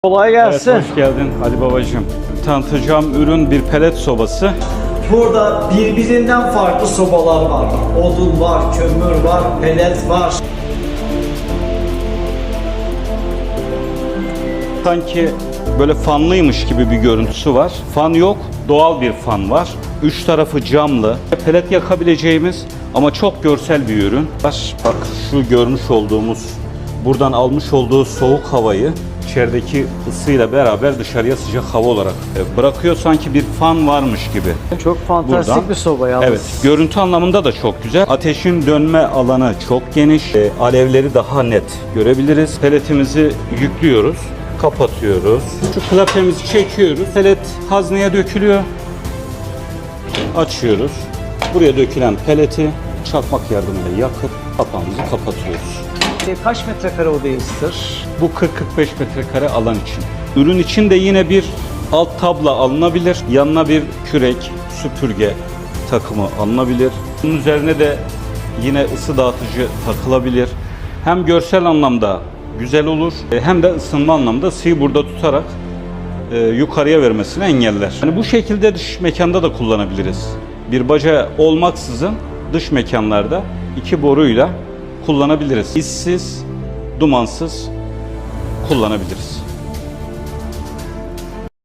Kolay gelsin. Evet, hoş geldin Ali babacığım. Tanıtacağım ürün bir pelet sobası. Burada birbirinden farklı sobalar var. Odun var, kömür var, pelet var. Sanki böyle fanlıymış gibi bir görüntüsü var. Fan yok, doğal bir fan var. Üç tarafı camlı. Pelet yakabileceğimiz ama çok görsel bir ürün. Bak şu görmüş olduğumuz, buradan almış olduğu soğuk havayı içerideki ısıyla beraber dışarıya sıcak hava olarak bırakıyor, sanki bir fan varmış gibi. Çok fantastik Buradan, bir soba yalnız. evet, görüntü anlamında da çok güzel. Ateşin dönme alanı çok geniş. Alevleri daha net görebiliriz. Peletimizi yüklüyoruz, kapatıyoruz. Şu klapemizi çekiyoruz. Pelet hazneye dökülüyor. Açıyoruz. Buraya dökülen peleti çakmak yardımıyla yakıp kapağımızı kapatıyoruz. Kaç metrekare oda ısıtır? Bu 40-45 metrekare alan için. Ürün için de yine bir alt tabla alınabilir. Yanına bir kürek, süpürge takımı alınabilir. Bunun üzerine de yine ısı dağıtıcı takılabilir. Hem görsel anlamda güzel olur, hem de ısınma anlamda ısıyı burada tutarak yukarıya vermesini engeller. Yani bu şekilde dış mekanda da kullanabiliriz. Bir baca olmaksızın dış mekanlarda iki boruyla kullanabiliriz. İşsiz, dumansız kullanabiliriz.